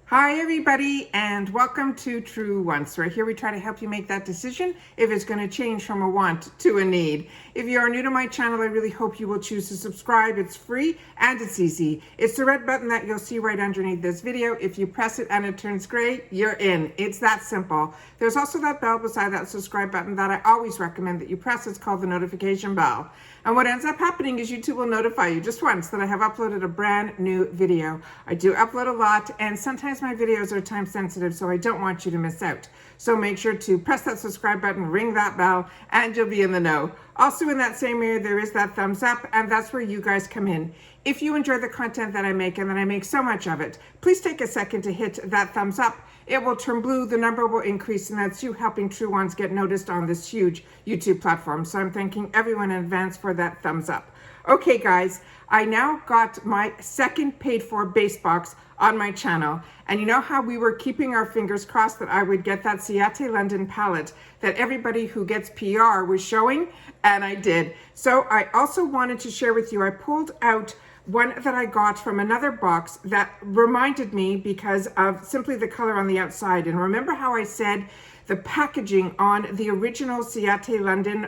Hi everybody, and welcome to True Wants. Right here we try to help you make that decision if it's going to change from a want to a need. If you are new to my channel, I really hope you will choose to subscribe. It's free and it's easy. It's the red button that you'll see right underneath this video. If you press it and it turns gray, you're in. It's that simple. There's also that bell beside that subscribe button that I always recommend that you press. It's called the notification bell. And what ends up happening is YouTube will notify you just once that I have uploaded a brand new video. I do upload a lot, and sometimes my videos are time sensitive, so I don't want you to miss out. So make sure to press that subscribe button, ring that bell, and you'll be in the know. Also in that same area, there is that thumbs up, and that's where you guys come in. If you enjoy the content that I make, and that I make so much of it, please take a second to hit that thumbs up. It will turn blue, the number will increase, and that's you helping True Ones get noticed on this huge YouTube platform. So I'm thanking everyone in advance for that thumbs up. Okay guys, I now got my second paid for base box on my channel. And you know how we were keeping our fingers crossed that I would get that Ciate London palette that everybody who gets PR was showing? And I did. So I also wanted to share with you, I pulled out one that I got from another box that reminded me because of simply the color on the outside. And remember how I said the packaging on the original Ciate London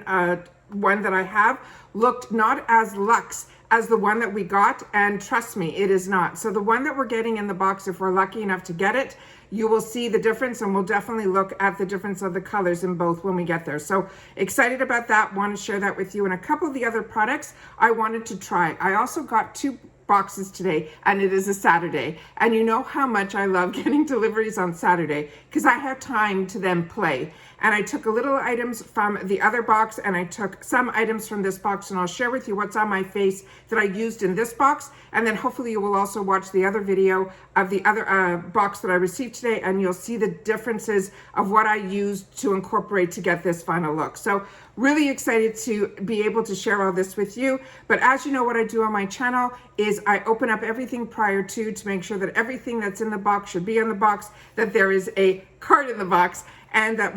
one that I have looked not as luxe as the one that we got, and trust me, it is not. So the one that we're getting in the box, if we're lucky enough to get it, you will see the difference, and we'll definitely look at the difference of the colors in both when we get there. So excited about that, want to share that with you. And a couple of the other products I wanted to try. I also got two boxes today, and it is a Saturday. And you know how much I love getting deliveries on Saturday because I have time to then play. And I took a little items from the other box, and I took some items from this box, and I'll share with you what's on my face that I used in this box. And then hopefully you will also watch the other video of the other box that I received today, and you'll see the differences of what I used to incorporate to get this final look. So really excited to be able to share all this with you. But as you know, what I do on my channel is I open up everything prior to make sure that everything that's in the box should be in the box, that there is a card in the box, and that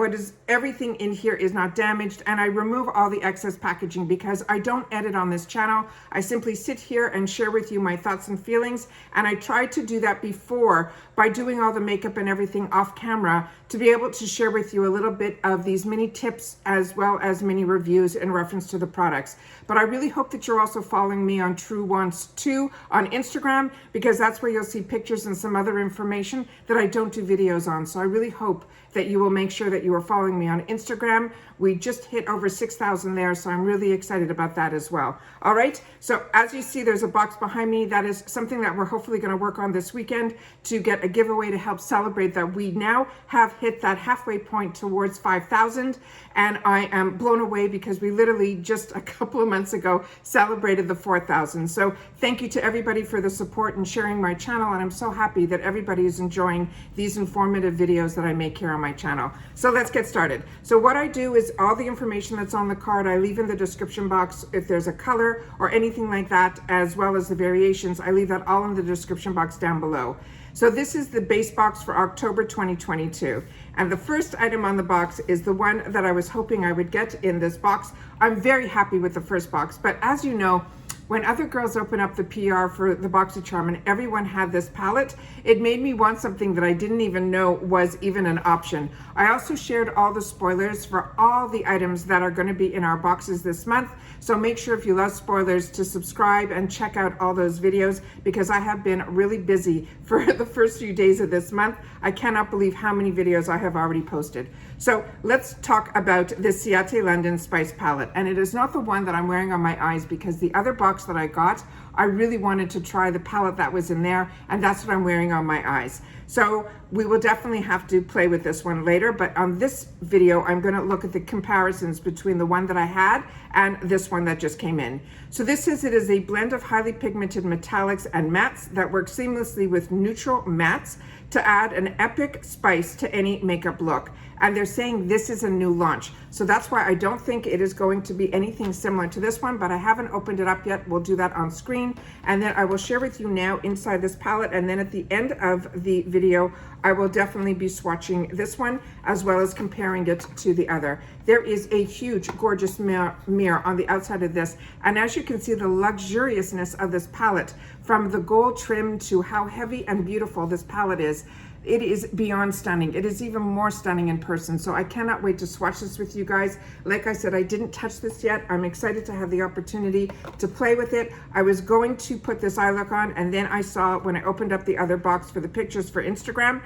everything in here is not damaged, and I remove all the excess packaging because I don't edit on this channel. I simply sit here and share with you my thoughts and feelings, and I tried to do that before by doing all the makeup and everything off camera to be able to share with you a little bit of these mini tips as well as mini reviews in reference to the products. But I really hope that you're also following me on True Wants 2 on Instagram, because that's where you'll see pictures and some other information that I don't do videos on. So I really hope that you will make sure that you are following me on Instagram. We just hit over 6,000 there, so I'm really excited about that as well. All right, so as you see, there's a box behind me. That is something that we're hopefully gonna work on this weekend to get a giveaway to help celebrate that we now have hit that halfway point towards 5,000. And I am blown away because we literally just a couple of months ago celebrated the 4,000. So thank you to everybody for the support and sharing my channel. And I'm so happy that everybody is enjoying these informative videos that I make here on my channel. So let's get started. So what I do is all the information that's on the card, I leave in the description box. If there's a color or anything like that, as well as the variations, I leave that all in the description box down below. So this is the base box for October 2022. And the first item on the box is the one that I was hoping I would get in this box. I'm very happy with the first box, but as you know, when other girls open up the PR for the Boxycharm and everyone had this palette, it made me want something that I didn't even know was even an option. I also shared all the spoilers for all the items that are going to be in our boxes this month. So make sure if you love spoilers to subscribe and check out all those videos, because I have been really busy for the first few days of this month. I cannot believe how many videos I have already posted. So let's talk about this Ciate London Spice palette. And it is not the one that I'm wearing on my eyes, because the other box that I got, I really wanted to try the palette that was in there, and that's what I'm wearing on my eyes. So we will definitely have to play with this one later, but on this video, I'm gonna look at the comparisons between the one that I had and this one that just came in. So this says it is a blend of highly pigmented metallics and mattes that work seamlessly with neutral mattes to add an epic spice to any makeup look. And they're saying this is a new launch. So that's why I don't think it is going to be anything similar to this one, but I haven't opened it up yet. We'll do that on screen. And then I will share with you now inside this palette. And then at the end of the video, I will definitely be swatching this one as well as comparing it to the other. There is a huge, gorgeous mirror on the outside of this. And as you can see, the luxuriousness of this palette from the gold trim to how heavy and beautiful this palette is. It is beyond stunning. It is even more stunning in person. So I cannot wait to swatch this with you guys. Like I said, I didn't touch this yet. I'm excited to have the opportunity to play with it. I was going to put this eye look on, and then I saw when I opened up the other box for the pictures for Instagram,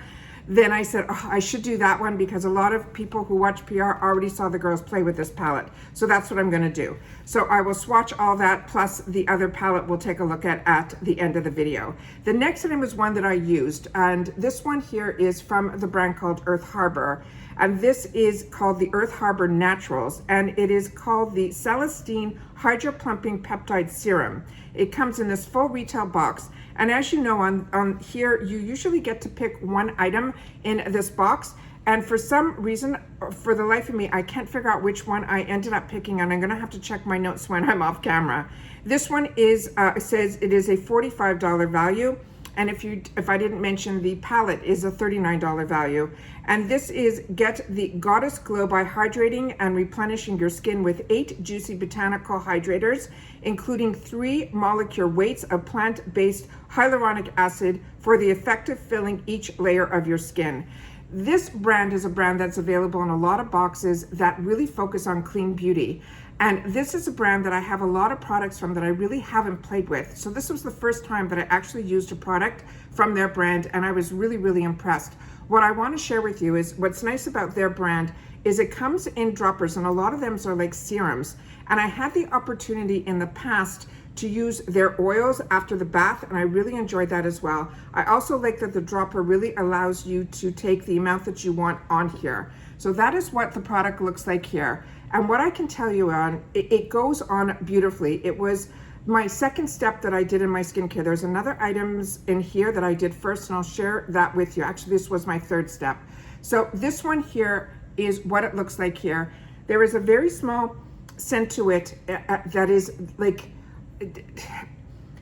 then I said, oh, I should do that one because a lot of people who watch PR already saw the girls play with this palette. So that's what I'm gonna do. So I will swatch all that plus the other palette we'll take a look at the end of the video. The next item is one that I used, and this one here is from the brand called Earth Harbor. And this is called the Earth Harbor Naturals, and it is called the Celestine Hydra Plumping Peptide Serum. It comes in this full retail box. And as you know, on here, you usually get to pick one item in this box. And for some reason, for the life of me, I can't figure out which one I ended up picking, and I'm gonna have to check my notes when I'm off camera. This one is, says it is a $45 value. And if I didn't mention, the palette is a $39 value. And this is Get the Goddess Glow by hydrating and replenishing your skin with 8 juicy botanical hydrators, including 3 molecular weights of plant-based hyaluronic acid for the effective filling each layer of your skin. This brand is a brand that's available in a lot of boxes that really focus on clean beauty. And this is a brand that I have a lot of products from that I really haven't played with. So this was the first time that I actually used a product from their brand, and I was really, really impressed. What I want to share with you is what's nice about their brand is it comes in droppers, and a lot of them are like serums. And I had the opportunity in the past to use their oils after the bath, and I really enjoyed that as well. I also like that the dropper really allows you to take the amount that you want on here. So that is what the product looks like here. And what I can tell you on, it goes on beautifully. It was my second step that I did in my skincare. There's another items in here that I did first, and I'll share that with you. Actually, this was my third step. So this one here is what it looks like here. There is a very small scent to it that is like,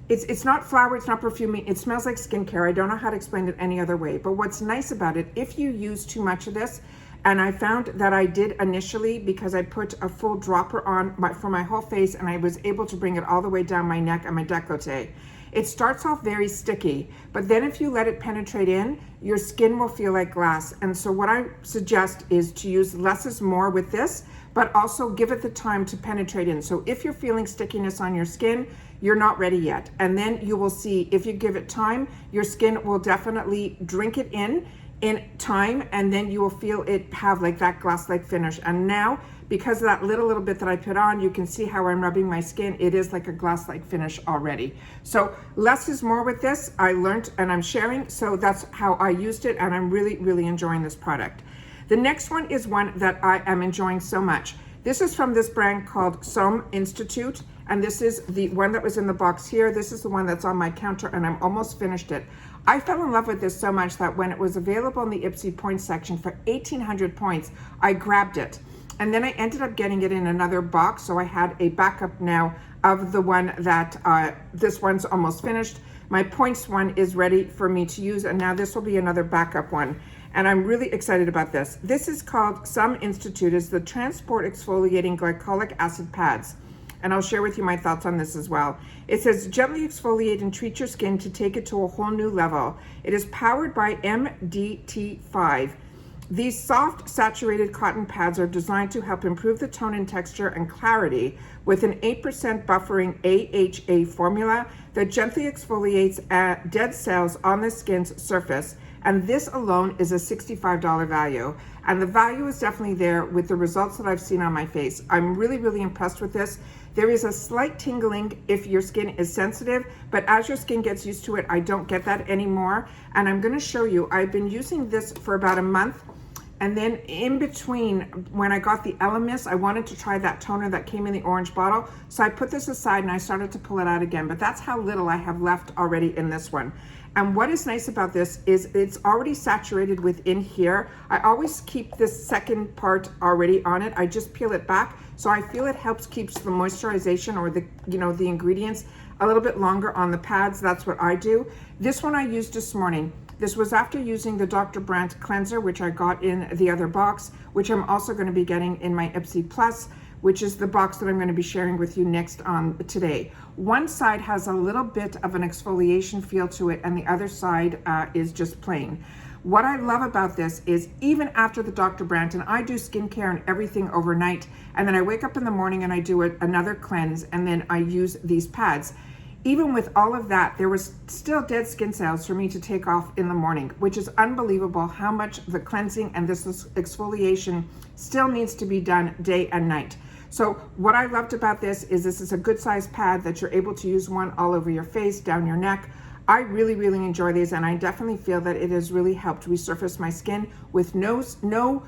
it's not flower, it's not perfumey, it smells like skincare. I don't know how to explain it any other way. But what's nice about it, if you use too much of this, and I found that I did initially because I put a full dropper on for my whole face, and I was able to bring it all the way down my neck and my décolleté. It starts off very sticky, but then if you let it penetrate in, your skin will feel like glass. And so what I suggest is to use less is more with this, but also give it the time to penetrate in. So if you're feeling stickiness on your skin, you're not ready yet. And then you will see, if you give it time, your skin will definitely drink it in time, and then you will feel it have like that glass-like finish. And now, because of that little bit that I put on, you can see how I'm rubbing my skin. It is like a glass-like finish already. So less is more with this. I learned and I'm sharing, so that's how I used it, and I'm really, really enjoying this product. The next one is one that I am enjoying so much. This is from this brand called Somme Institute, and this is the one that was in the box here. This is the one that's on my counter, and I'm almost finished it. I fell in love with this so much that when it was available in the Ipsy points section for 1,800 points, I grabbed it. And then I ended up getting it in another box, so I had a backup now of the one that, this one's almost finished. My points one is ready for me to use, and now this will be another backup one. And I'm really excited about this. This is called Somme Institute, is the Transport Exfoliating Glycolic Acid Pads. And I'll share with you my thoughts on this as well. It says, gently exfoliate and treat your skin to take it to a whole new level. It is powered by MDT5. These soft, saturated cotton pads are designed to help improve the tone and texture and clarity with an 8% buffering AHA formula that gently exfoliates dead cells on the skin's surface. And this alone is a $65 value. And the value is definitely there with the results that I've seen on my face. I'm really, really impressed with this. There is a slight tingling if your skin is sensitive, but as your skin gets used to it, I don't get that anymore. And I'm gonna show you, I've been using this for about a month. And then in between, when I got the Elemis, I wanted to try that toner that came in the orange bottle. So I put this aside and I started to pull it out again, but that's how little I have left already in this one. And what is nice about this is it's already saturated within here. I always keep this second part already on it. I just peel it back. So I feel it helps keeps the moisturization or the, the ingredients a little bit longer on the pads. That's what I do. This one I used this morning. This was after using the Dr. Brandt cleanser, which I got in the other box, which I'm also going to be getting in my Ipsy Plus. which is the box that I'm going to be sharing with you next on today. One side has a little bit of an exfoliation feel to it, and the other side is just plain. What I love about this is even after the Dr. Brandt, and I do skincare and everything overnight, and then I wake up in the morning and I do another cleanse, and then I use these pads. Even with all of that, there was still dead skin cells for me to take off in the morning, which is unbelievable how much the cleansing and this exfoliation still needs to be done day and night. So what I loved about this is a good size pad that you're able to use one all over your face, down your neck. I really, really enjoy these, and I definitely feel that it has really helped resurface my skin with no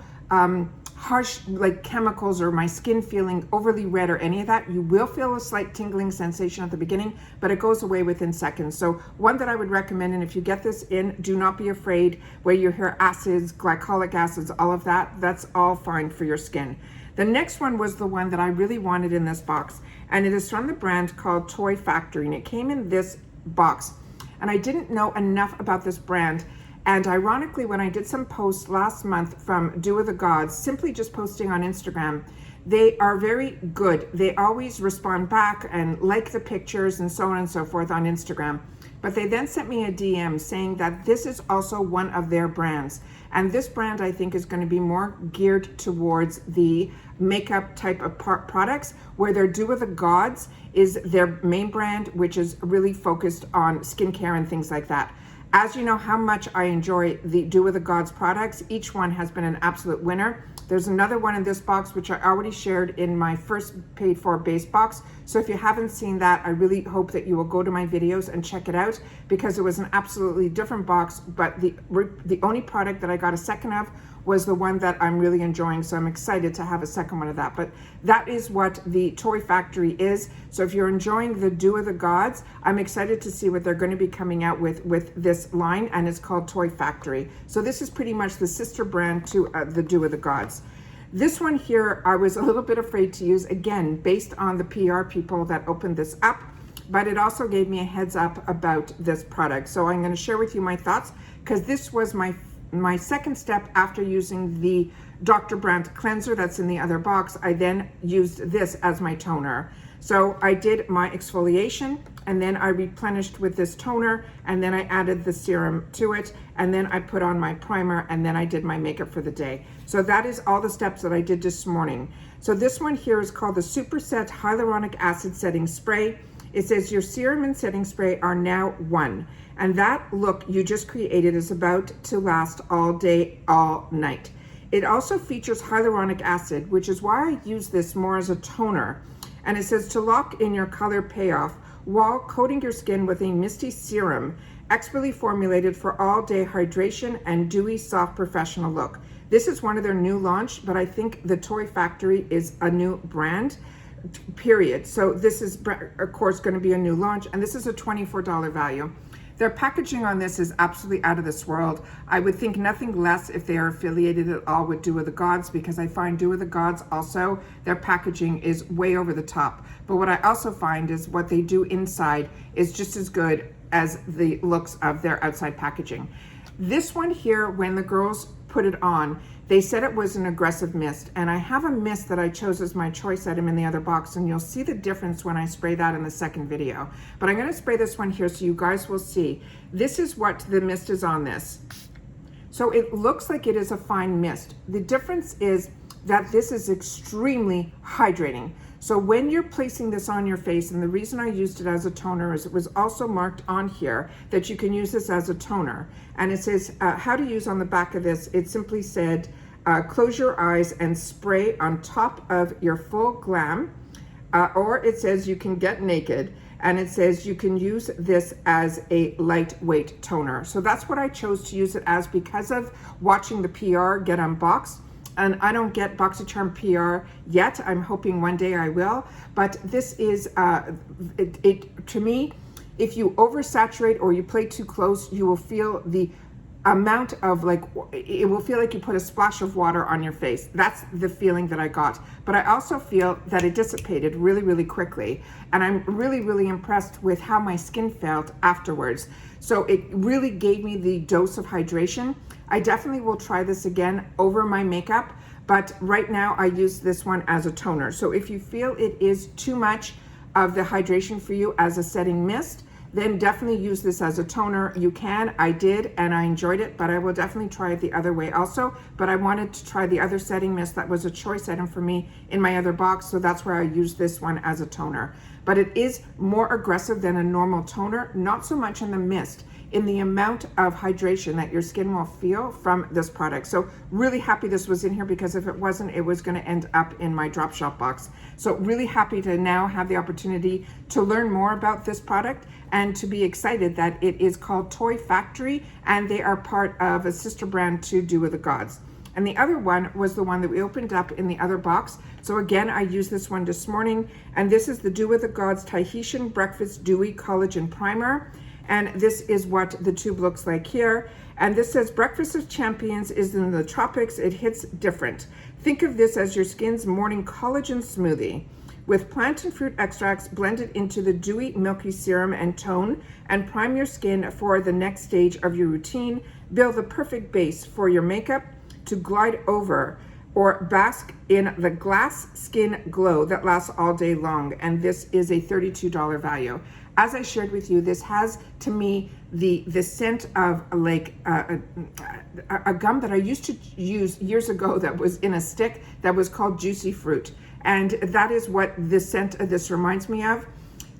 harsh like chemicals or my skin feeling overly red or any of that. You will feel a slight tingling sensation at the beginning, but it goes away within seconds. So one that I would recommend, and if you get this in, do not be afraid where you hear acids, glycolic acids, all of that, that's all fine for your skin. The next one was the one that I really wanted in this box, and it is from the brand called ToyFactory, and it came in this box. And I didn't know enough about this brand. And ironically, when I did some posts last month from Dewy the Gods, simply just posting on Instagram, they are very good. They always respond back and like the pictures and so on and so forth on Instagram. But they then sent me a DM saying that this is also one of their brands. And this brand, I think, is going to be more geared towards the makeup type of products, where their Dewy the Gods is their main brand, which is really focused on skincare and things like that. As you know how much I enjoy the Dewy the Gods products, each one has been an absolute winner. There's another one in this box, which I already shared in my first paid for base box. So if you haven't seen that, I really hope that you will go to my videos and check it out, because it was an absolutely different box. But the only product that I got a second of was the one that I'm really enjoying. So I'm excited to have a second one of that. But that is what the ToyFactory is. So if you're enjoying the Dewy the Gods, I'm excited to see what they're going to be coming out with this line, and it's called ToyFactory. So this is pretty much the sister brand to the Dewy the Gods. This one here, I was a little bit afraid to use, again, based on the PR people that opened this up, but it also gave me a heads up about this product. So I'm going to share with you my thoughts, because this was my second step after using the Dr. Brandt cleanser that's in the other box. I then used this as my toner. So I did my exfoliation, and then I replenished with this toner, and then I added the serum to it, and then I put on my primer, and then I did my makeup for the day. So that is all the steps that I did this morning. So this one here is called the Superset Hyaluronic Acid Setting Spray. It says your serum and setting spray are now one. And that look you just created is about to last all day, all night. It also features hyaluronic acid, which is why I use this more as a toner. And it says to lock in your color payoff while coating your skin with a misty serum, expertly formulated for all day hydration and dewy, soft, professional look. This is one of their new launch, but I think the ToyFactory is a new brand, period. So this is, of course, going to be a new launch, and this is a $24 value. Their packaging on this is absolutely out of this world. I would think nothing less if they are affiliated at all with Dewy the Gods, because I find Dewy the Gods also, their packaging is way over the top. But what I also find is what they do inside is just as good as the looks of their outside packaging. This one here, when the girls put it on, they said it was an aggressive mist, and I have a mist that I chose as my choice item in the other box, and you'll see the difference when I spray that in the second video. But I'm going to spray this one here so you guys will see. This is what the mist is on this. So it looks like it is a fine mist. The difference is that this is extremely hydrating. So when you're placing this on your face, and the reason I used it as a toner is it was also marked on here that you can use this as a toner. And it says how to use on the back of this. It simply said, close your eyes and spray on top of your full glam. Or it says you can get naked. And it says you can use this as a lightweight toner. So that's what I chose to use it as, because of watching the PR get unboxed. And I don't get Boxycharm PR yet. I'm hoping one day I will. But this is, to me, if you oversaturate or you play too close, you will feel the amount of it will feel like you put a splash of water on your face. That's the feeling that I got. But I also feel that it dissipated really, really quickly. And I'm really, really impressed with how my skin felt afterwards. So it really gave me the dose of hydration. I definitely will try this again over my makeup, but right now I use this one as a toner. So if you feel it is too much of the hydration for you as a setting mist, then definitely use this as a toner. You can, I did, and I enjoyed it, but I will definitely try it the other way also. But I wanted to try the other setting mist that was a choice item for me in my other box, so that's where I used this one as a toner. But it is more aggressive than a normal toner, not so much in the mist, in the amount of hydration that your skin will feel from this product. So really happy this was in here, because if it wasn't, it was gonna end up in my drop shop box. So really happy to now have the opportunity to learn more about this product and to be excited that it is called ToyFactory, and they are part of a sister brand to Dewy the Gods. And the other one was the one that we opened up in the other box. So again, I used this one this morning, and this is the Dewy the Gods Tahitian Breakfast Dewy Collagen Primer. And this is what the tube looks like here. And this says, breakfast of champions is in the tropics, it hits different. Think of this as your skin's morning collagen smoothie, with plant and fruit extracts blended into the dewy, milky serum and tone, and prime your skin for the next stage of your routine. Build the perfect base for your makeup to glide over or bask in the glass skin glow that lasts all day long. And this is a $32 value. As I shared with you, this has, to me, the scent of like a gum that I used to use years ago that was in a stick that was called Juicy Fruit. And that is what the scent of this reminds me of.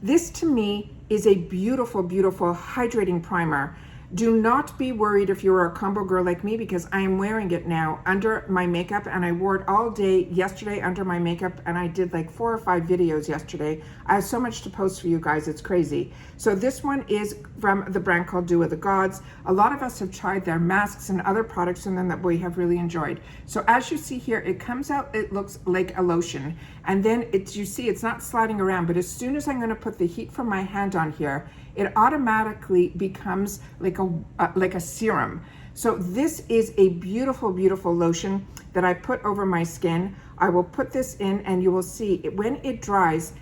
This, to me, is a beautiful, beautiful hydrating primer. Do not be worried if you're a combo girl like me, because I am wearing it now under my makeup, and I wore it all day yesterday under my makeup, and I did like 4 or 5 videos yesterday. I have so much to post for you guys, it's crazy. So this one is from the brand called Dewy the Gods. A lot of us have tried their masks and other products from them that we have really enjoyed. So as you see here, it comes out, it looks like a lotion, and then you see it's not sliding around, but as soon as I'm going to put the heat from my hand on here, it automatically becomes like a serum. So this is a beautiful, beautiful lotion that I put over my skin. I will put this in, and you will see when it dries.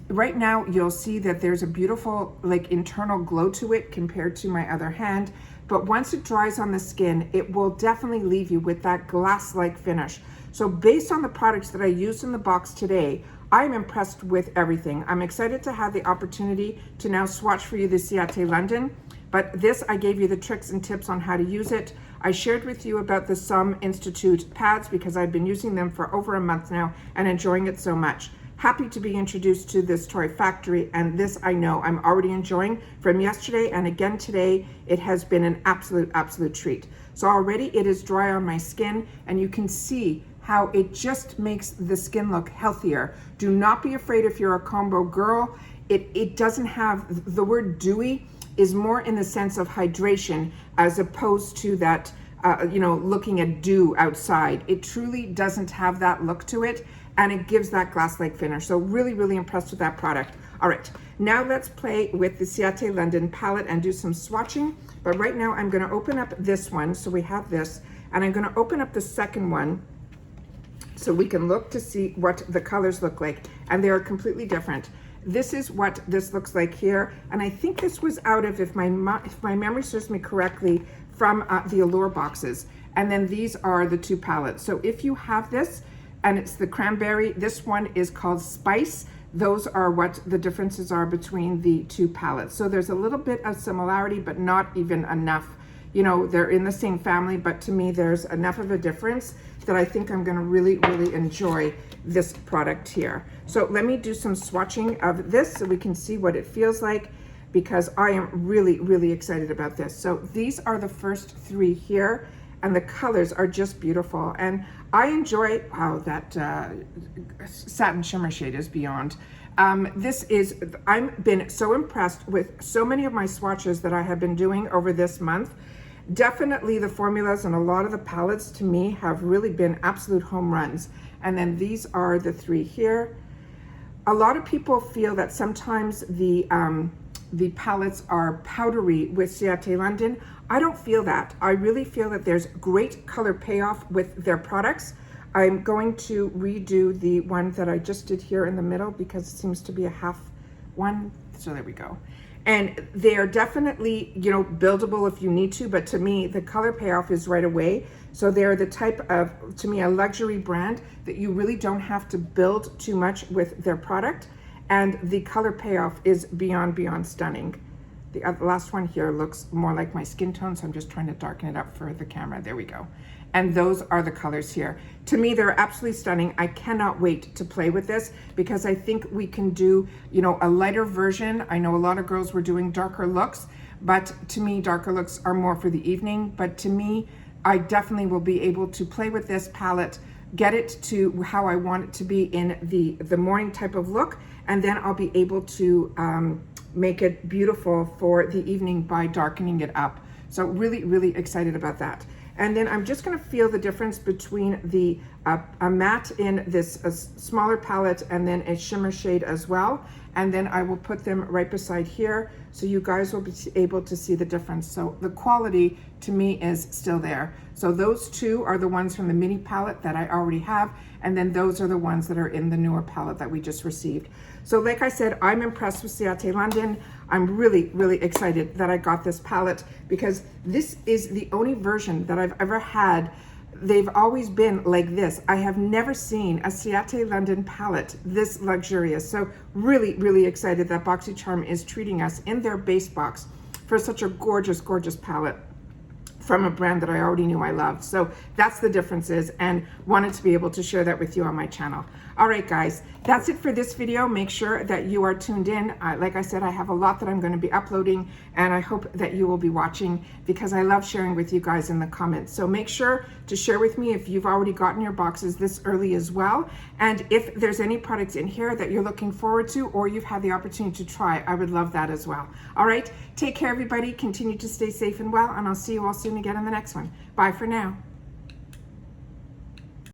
Right now, you'll see that there's a beautiful like internal glow to it compared to my other hand. But once it dries on the skin, it will definitely leave you with that glass-like finish. So based on the products that I used in the box today, I'm impressed with everything. I'm excited to have the opportunity to now swatch for you the Ciate London, but this, I gave you the tricks and tips on how to use it. I shared with you about the Somme Institute pads because I've been using them for over a month now and enjoying it so much. Happy to be introduced to this ToyFactory, and this I know I'm already enjoying from yesterday and again today. It has been an absolute, absolute treat. So already it is dry on my skin, and you can see how it just makes the skin look healthier. Do not be afraid if you're a combo girl. It doesn't have, the word dewy is more in the sense of hydration as opposed to that, looking at dew outside. It truly doesn't have that look to it, and it gives that glass-like finish. So really, really impressed with that product. All right, now let's play with the Ciate London palette and do some swatching. But right now I'm gonna open up this one. So we have this, and I'm gonna open up the second one so we can look to see what the colors look like, and they are completely different. This is what this looks like here, and I think this was out of, if my memory serves me correctly, from the Allure boxes. And then these are the 2 palettes. So if you have this, and it's the cranberry, this one is called Spice. Those are what the differences are between the 2 palettes. So there's a little bit of similarity, but not even enough. You know, they're in the same family, but to me, there's enough of a difference that I think I'm gonna really, really enjoy this product here. So let me do some swatching of this so we can see what it feels like, because I am really, really excited about this. So these are the first 3 here, and the colors are just beautiful. And I enjoy, wow, that satin shimmer shade is beyond. I've been so impressed with so many of my swatches that I have been doing over this month. Definitely the formulas and a lot of the palettes to me have really been absolute home runs. And then these are the 3 here. A lot of people feel that sometimes the palettes are powdery with Ciate London. I don't feel that. I really feel that there's great color payoff with their products. I'm going to redo the one that I just did here in the middle because it seems to be a half one. So there we go. And they are definitely, you know, buildable if you need to, but to me, the color payoff is right away. So they're the type of, to me, a luxury brand that you really don't have to build too much with their product. And the color payoff is beyond stunning. The last one here looks more like my skin tone, so I'm just trying to darken it up for the camera. There we go. And those are the colors here. To me, they're absolutely stunning. I cannot wait to play with this because I think we can do, you know, a lighter version. I know a lot of girls were doing darker looks, but to me, darker looks are more for the evening. But to me, I definitely will be able to play with this palette, get it to how I want it to be in the morning type of look, and then I'll be able to make it beautiful for the evening by darkening it up. So really excited about that. And then I'm just going to feel the difference between the a matte in this smaller palette and then a shimmer shade as well. And then I will put them right beside here so you guys will be able to see the difference. So the quality to me is still there. So those two are the ones from the mini palette that I already have. And then those are the ones that are in the newer palette that we just received. So like I said, I'm impressed with Ciate London. I'm really excited that I got this palette because this is the only version that I've ever had. They've always been like this. I have never seen a Ciate London palette this luxurious. So really excited that Boxycharm is treating us in their base box for such a gorgeous palette from a brand that I already knew I loved. So that's the differences, and wanted to be able to share that with you on my channel. All right, guys, that's it for this video. Make sure that you are tuned in. Like I said, I have a lot that I'm going to be uploading, and I hope that you will be watching because I love sharing with you guys in the comments. So make sure to share with me if you've already gotten your boxes this early as well. And if there's any products in here that you're looking forward to or you've had the opportunity to try, I would love that as well. All right, take care, everybody. Continue to stay safe and well, and I'll see you all soon again in the next one. Bye for now.